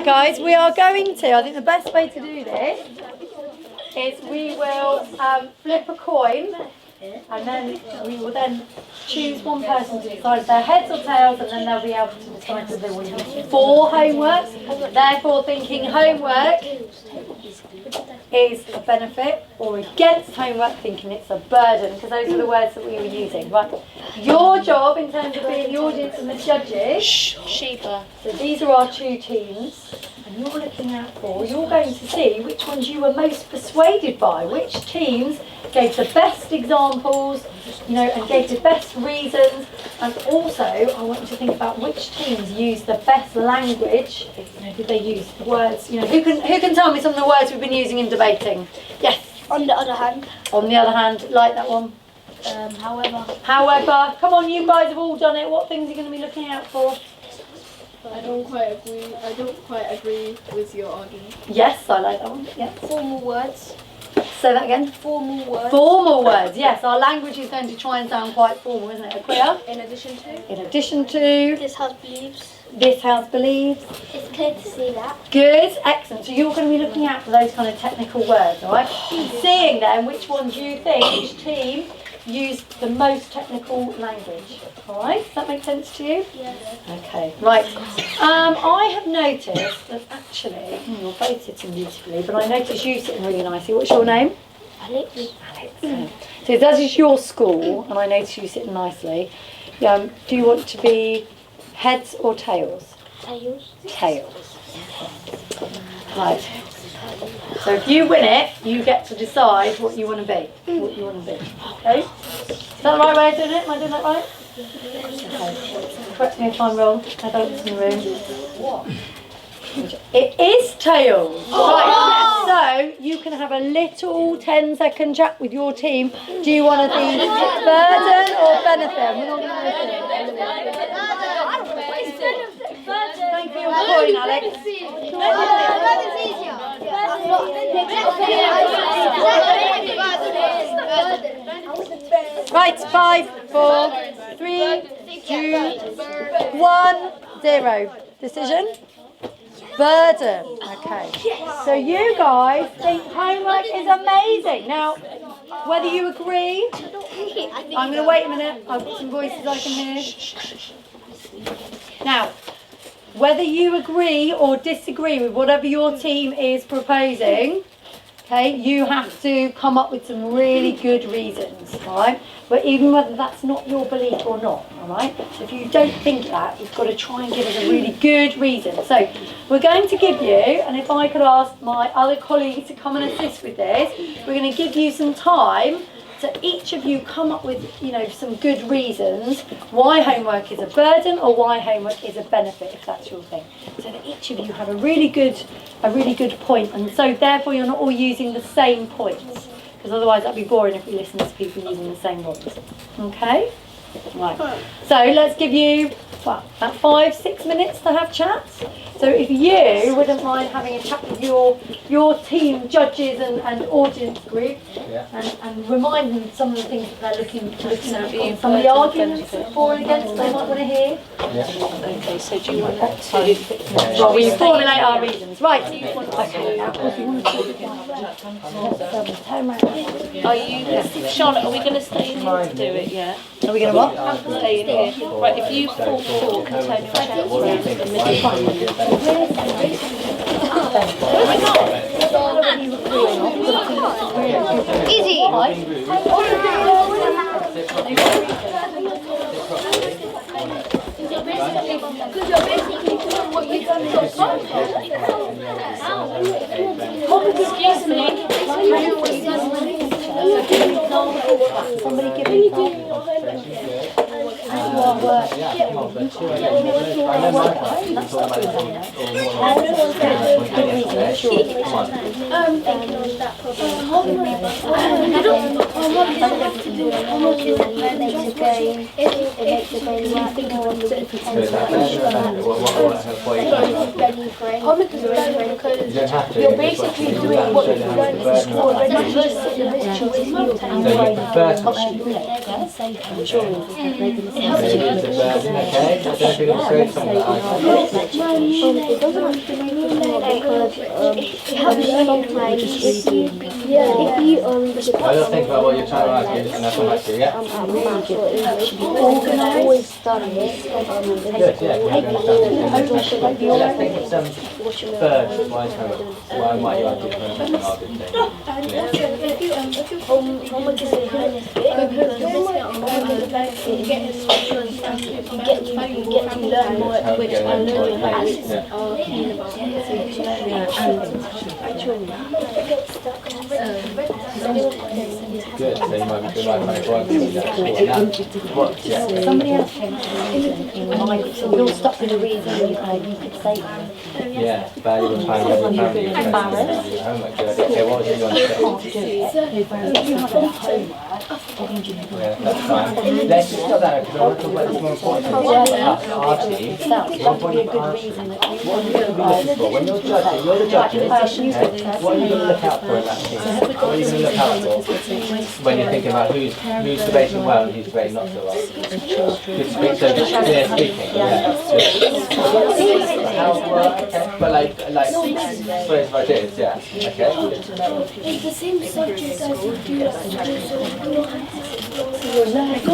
guys, we are going to, I think the best way to do this is we will flip a coin, and then we will then choose one person to decide their heads or tails, and then they'll be able to decide whether they want to use for homework. Therefore, thinking homework is a benefit, or against homework, thinking it's a burden, because those are the words that we were using. Right. Your job in terms of being the audience and the judges. Sheba. So these are our two teams, and you're looking out for, you're going to see which ones you were most persuaded by, which teams gave the best examples, and gave the best reasons, and also I want you to think about which teams used the best language. Did they use words? Who can tell me some of the words we've been using in debating? Yes. On the other hand. On the other hand, like that one. However. Come on, you guys have all done it. What things are you going to be looking out for? I don't quite agree with your argument. Yes, I like that one. Yeah. Formal words. Say that again. Formal words. Formal words, yes. Our language is going to try and sound quite formal, isn't it? Aquila? In addition to? In addition to. This house believes. This house believes. It's clear to see that. Good, excellent. So you're going to be looking out for those kind of technical words, all right? Seeing then which ones you think, which team used the most technical language. All right, does that make sense to you? Yes. Okay, right. I have noticed that actually, you're both sitting beautifully, but I noticed you sitting really nicely. What's your name? Alex. Alex. So that is your school, and I noticed you sitting nicely. Do you want to be heads or tails? Tails. Tails. Right. So if you win it, you get to decide what you want to be. Okay? Is that the right way of doing it? Am I doing that right? Okay. Correct me if I'm wrong. Adults in the room. It is tails. Right. So you can have a little 10-second chat with your team. Do you want to be burden or benefit? We're not going to Thank you for your point, Alex. Right, 5, 4, 3, 2, 1, 0. Decision? Burden. Okay. So you guys think homework is amazing. Now, whether you agree, I'm going to wait a minute. I've got some voices I can hear. Now, whether you agree or disagree with whatever your team is proposing, okay, you have to come up with some really good reasons, right? But even whether that's not your belief or not, all right? So if you don't think that, you've got to try and give us a really good reason. So we're going to give you, and if I could ask my other colleagues to come and assist with this, we're going to give you some time so each of you come up with, some good reasons why homework is a burden or why homework is a benefit, if that's your thing. So that each of you have a really good point, and so therefore you're not all using the same points, because otherwise that'd be boring if we listen to people using the same ones. Okay? Right. So let's give you about 5-6 minutes to have chats. So if you wouldn't mind having a chat with your team judges and audience group, and remind them some of the things that they're looking at, some of the arguments for and against they might want to hear. Okay, so do you want to? Well, we formulate our reasons. Right. Okay, now, of course, you want to talk about Are you, Charlotte, are we going to stay in here to do it yet? Are we going to what? Stay in here. Right, if you fall fork and turn your chairs around in the middle. Easy. Because you're basically doing what you've done so far. Excuse me. Somebody give me one. Thinking on that problem. Homework is it makes a game. It makes a game work more. So is that better or better? What are you talking about? Homework is better because You don't have to. you're basically doing what you've learned in school. You're not just sitting there So you prefer to It helps maybe you. it's a burden, okay? Is there anything else to say? Something that I can do? It doesn't have to be because it helps you sometimes if you I don't think about what you're trying to ask you, and that's what I do, yeah? always done it. Good, yeah. Let's think of some birds. Why might you argue for an argument? Homework is because you get to learn more, which I know your maths are keen about. Good, so you might be right to argue with that. What? Yeah. Somebody else came to me, so you'll stop for the reason you could say Yeah, valuable time with your family. Your homework, good. Okay, what was it you want to say? Yeah, that's fine. Let's just stop that because I want to talk about this more important thing. Our team, more important for our team. What are you going to be looking for? When you're judging, you're the judges. Okay? What are you going to look out for in that team? What are you going to look out for when you're thinking about who's debating well and who's debating not so well? Good speak, so just clear speaking. Yeah. How, okay. But like phrase like this, yeah. Okay. It's the same subject as you do at school, so you don't have to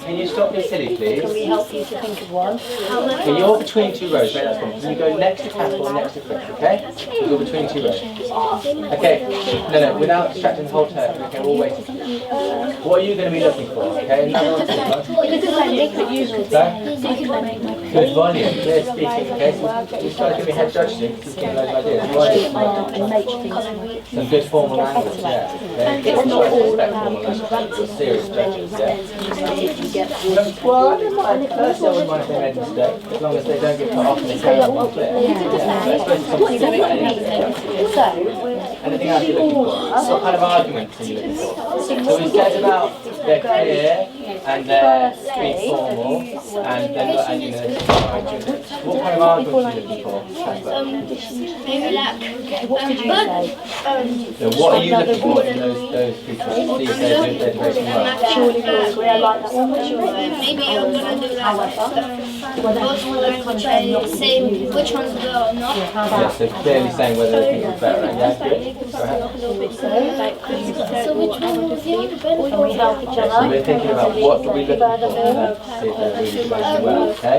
can you stop being silly, please? Can we help you to think of one? Okay, you're between two rows, mate, that's fine. Can you go next to Capital and next to Chris, okay? You're between two rows. Okay, no, without distracting the whole term, okay, we'll wait. What are you going to be looking for, okay? Another one. Good volume, clear speaking, okay? So this guy's going to be head judge soon, because he's getting loads of ideas. Some good formal language, yeah. It's not all about serious judges, yeah. Well, I don't mind. First, I wouldn't mind if they made a mistake, as long as they don't get put off and they carry on being clear. Anything else you're looking for? What kind of arguments are you looking for? So we said about they're clear and they're speak formal and you know, what kind of arguments are you looking for? maybe like What did you say? So what are you looking for in those people? These days, they're very well. Surely we agree, I like that one. maybe you're gonna do like both language saying which one's better or not. Yes, they're clearly saying whether they think it's better. And yeah, good. Go ahead. So which one was you? Can we help each So other? we're thinking about what do we look for and see if they're really debating well, okay?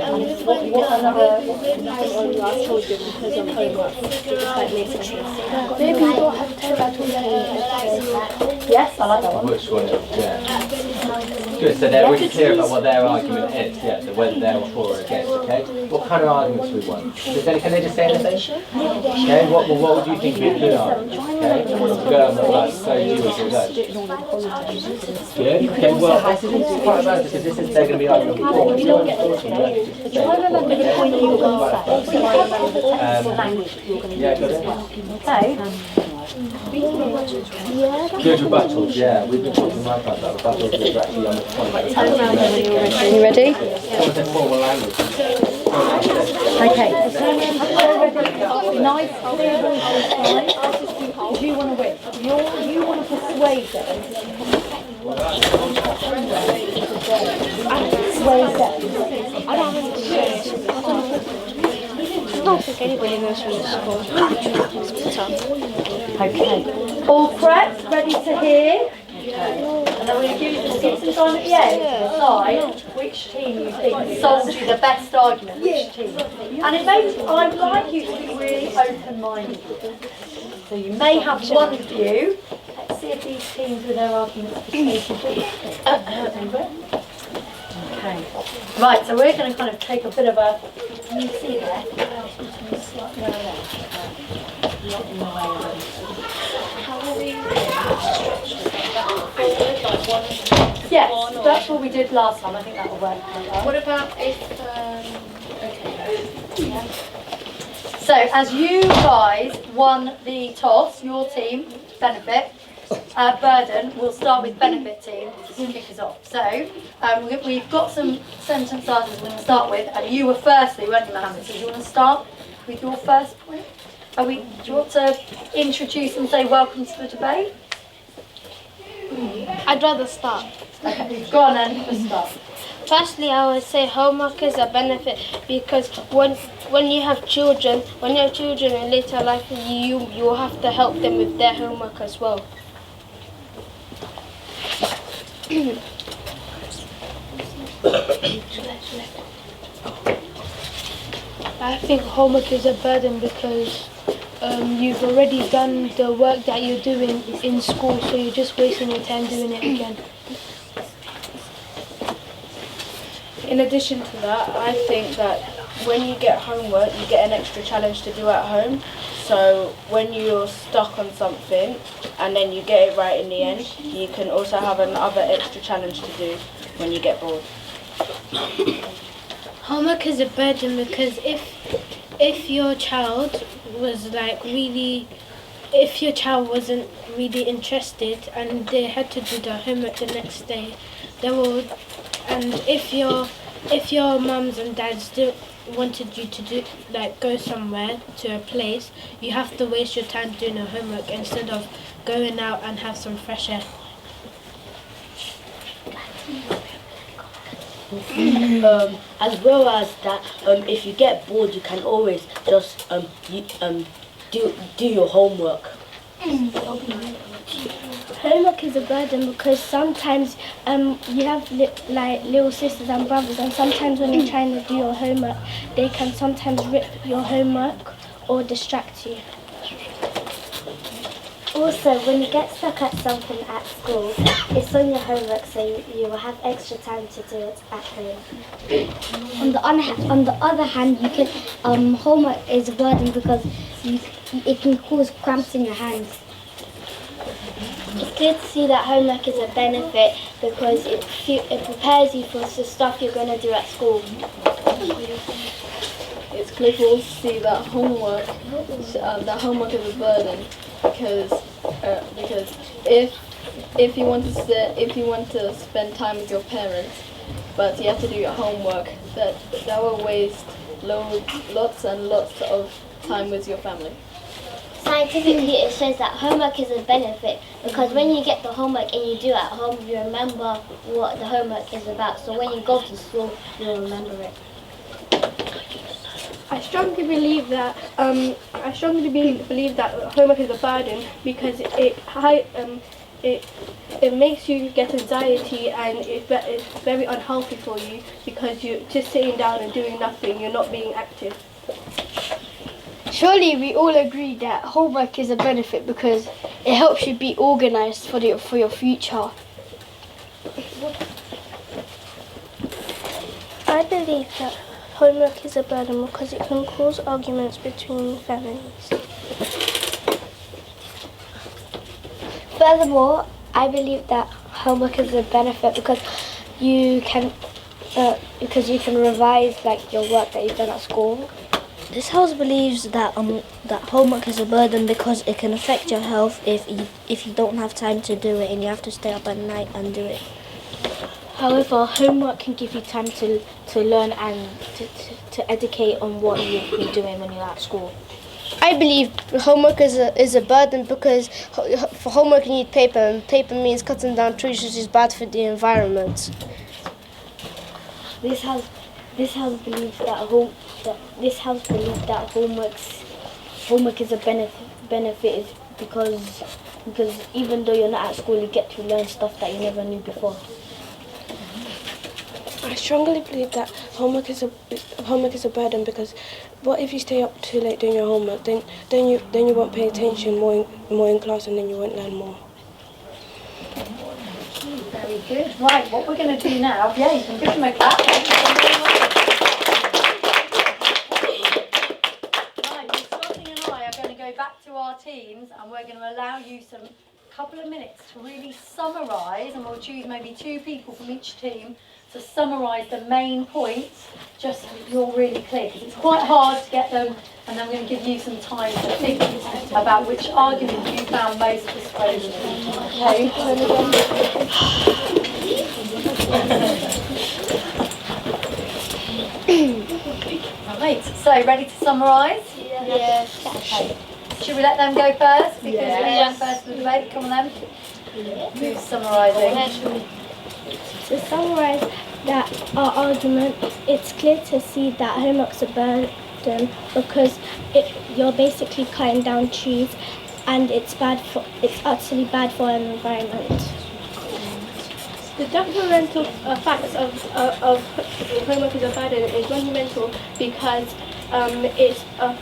Maybe you don't have to tell that to Yes, I like that one. Which one? Yeah. Good, so they're really clear about what their argument is, yeah, so whether they're for or against, okay? What kind of arguments do we want? Can they just say anything? Okay, what would you think would be a good argument? Okay, go on, like, so you would do that. Good, okay, well, this is quite about because this is, they're going to be arguing for. You don't get this, okay? Do you remember the point you were going to say? Yeah, got it. Okay. Good rebuttals, yeah, we've been talking right about that. Rebuttals are actually on the point. Are you ready? Someone said formal language. Okay. Nice, clear voice. You want to win. You want to persuade them. Persuade them. I don't think anybody knows from the school. Okay. All prepped, ready to hear? And then we're going to give some time at the end to decide which team you think sold you the best argument, which team. And it makes, I'd like you to be really open-minded. So you may have one view. Let's see if these teams with their arguments persuade. Okay. Right, so we're going to kind of take a bit of a, can you see there? Yes, or not? that's what we did last time. I think that will work. What about if, okay. So, as you guys won the toss, your team, Benefit, Burden, we'll start with Benefit team to kick us off. So, we've got some sentence starters we're going to start with, and you were firstly, weren't you, Mohammed? So, do you want to start with your first point? Do you want to introduce and say welcome to the debate? I'd rather start. Okay, go on then, let's start. Firstly, I would say homework is a benefit because when you have children, in later life, you will have to help them with their homework as well. I think homework is a burden because you've already done the work that you're doing in school, so you're just wasting your time doing it again. In addition to that, I think that when you get homework, you get an extra challenge to do at home. So when you're stuck on something and then you get it right in the end, you can also have another extra challenge to do when you get bored. Homework is a burden because if your child wasn't really interested and they had to do their homework the next day, and if your mums and dads wanted you to go somewhere to a place, you have to waste your time doing your homework instead of going out and have some fresh air. As well as that, if you get bored, you can always just do your homework. Homework is a burden because sometimes you have little sisters and brothers, and sometimes when you're trying to do your homework, they can sometimes rip your homework or distract you. Also, when you get stuck at something at school, it's on your homework, so you will have extra time to do it at home. On the other hand, you can homework is a burden because it can cause cramps in your hands. It's good to see that homework is a benefit because it prepares you for the stuff you're going to do at school. It's good to see that homework is a burden because if you want to spend time with your parents, but you have to do your homework, that will waste lots and lots of time with your family. Scientifically, it shows that homework is a benefit because when you get the homework and you do it at home, you remember what the homework is about. So when you go to school, you'll remember it. I strongly believe that homework is a burden because it makes you get anxiety and it's very unhealthy for you because you're just sitting down and doing nothing. You're not being active. Surely we all agree that homework is a benefit because it helps you be organised for your future. I believe that homework is a burden because it can cause arguments between families. Furthermore, I believe that homework is a benefit because you can revise your work that you've done at school. This house believes that homework is a burden because it can affect your health if you don't have time to do it and you have to stay up at night and do it. However, homework can give you time to learn and to educate on what you've been doing when you're at school. I believe homework is a burden because for homework you need paper, and paper means cutting down trees, which is bad for the environment. This house believes that homework is a benefit is because even though you're not at school, you get to learn stuff that you never knew before. I strongly believe that homework is a burden because what if you stay up too late doing your homework? Then you won't pay attention more in class, and then you won't learn more. Very good. Right, what we're going to do now, yeah, you can give them a clap. Right, Scotty and I are going to go back to our teams and we're going to allow you some couple of minutes to really summarise, and we'll choose maybe 2 people from each team to summarise the main points, just so that you're really clear, because it's quite hard to get them, and then we're going to give you some time to think about which argument you found most persuasive. Okay? Right, so ready to summarise? Yes. Okay. Should we let them go first? Because they went first in the debate. Come on then. Who's summarising? To summarise that our argument, it's clear to see that homework's a burden because you're basically cutting down trees, and it's actually bad for an environment. The detrimental effects of homework as a burden is monumental because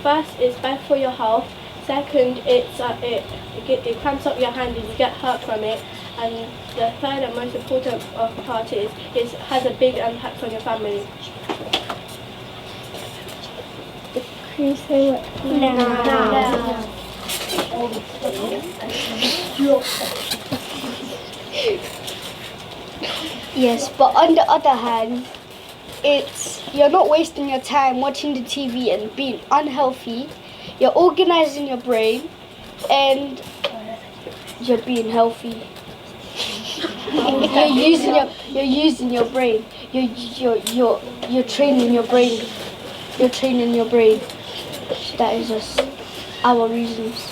first, it's bad for your health. Second, it cramps up your hand and you get hurt from it. And the third and most important part is it has a big impact on your family. Yes, but on the other hand, you're not wasting your time watching the TV and being unhealthy. You're organizing your brain and you're being healthy. You're using your brain. You're training your brain. You're training your brain. That is just our reasons.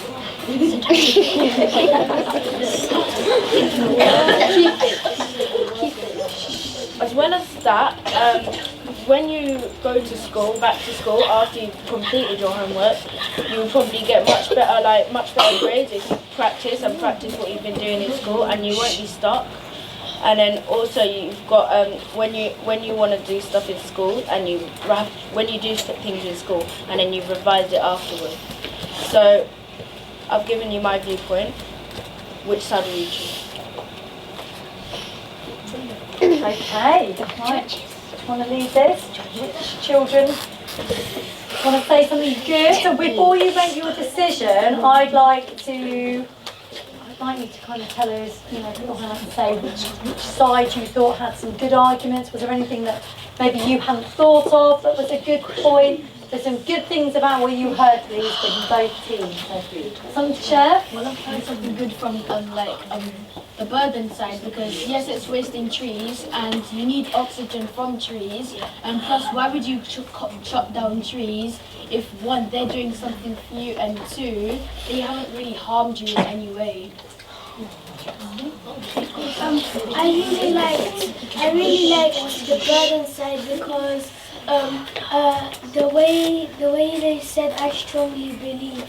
As well as that, when you go to school, back to school, after you've completed your homework, you will probably get much better grades if you practice what you've been doing in school, and you won't be stuck. And then also you've got when you want to do stuff in school, and when you do things in school, and then you've revised it afterwards. So I've given you my viewpoint. Which side will you choose? Okay, right. Want to leave this? Which children want to say something good? So before you make your decision, I'd like you to kind of tell us, you don't have to say which side you thought had some good arguments. Was there anything that maybe you hadn't thought of that was a good point? There's some good things about what you heard, please, from both teams. So, something to share? Well, I've heard something good from the burden side, because yes, it's wasting trees and you need oxygen from trees, and plus why would you chop down trees if one, they're doing something for you, and two, they haven't really harmed you in any way. I really liked the burden side because the way they said I strongly believe.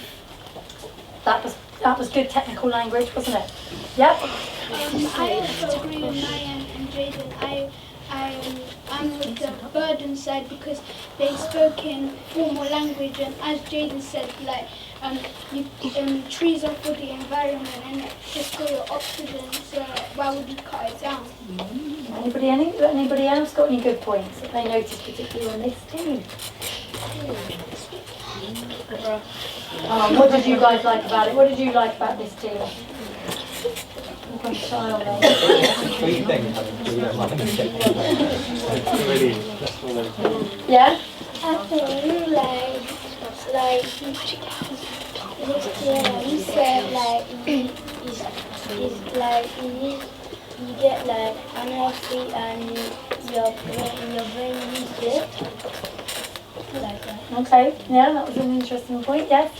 That was good technical language, wasn't it? Yep. I also agree with Maya and Jaden. I'm with the burden side because they spoke in formal language, and as Jaden said, trees are for the environment and it's for your oxygen, so why would you cut it down? Anybody else got any good points that they noticed particularly on this team? What did you guys like about it? What did you like about this team? Yeah? I really he said you get unhealthy and your brain needs it. Like that. Okay, yeah, that was an interesting point, yes?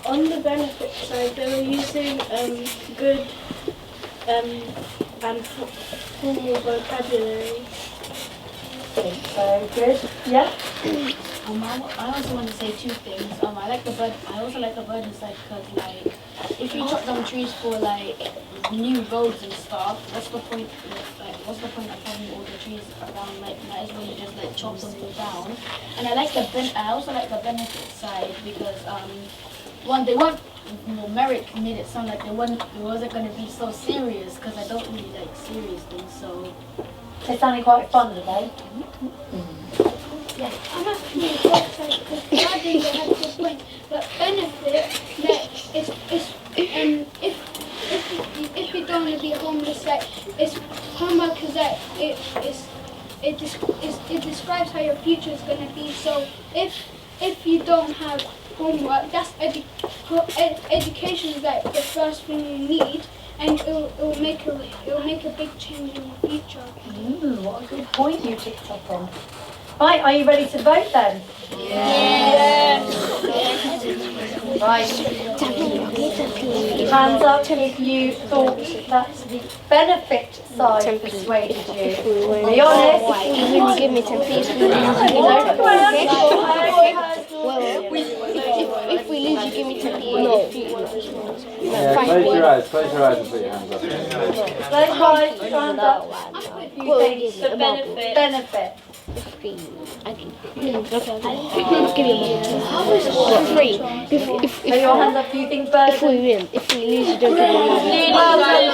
On the benefit side, they were using good and formal vocabulary. So good, yeah? I also want to say two things. I also like the burden side because, if you chop down trees for new roads and stuff, what's the point of having all the trees around? Might as well you just chop them all down. And I also like the benefit side because one, they weren't. Well, Merrick made it sound like it wasn't going to be so serious because I don't really like serious things. So they sounded quite fun today. Yeah, I'm actually excited because I think they had a good point. But benefit, if if you don't want to be homeless, like it's homework is like it describes how your future is going to be. So if you don't have homework, that's education is like the first thing you need, and it will make a big change in your future. What a good point you picked up on. Right, are you ready to vote then? Yeah. Right. Hands up if you thought that the benefit side persuaded you. Be honest. Will you give me 10 pieces? If we lose, you give me 10 pieces. Yeah, close your eyes and put your hands up. Close your eyes, hands up. You think the benefit. Give me a free. Put your hands up, you think burden. If we win, if we lose, you don't give me money.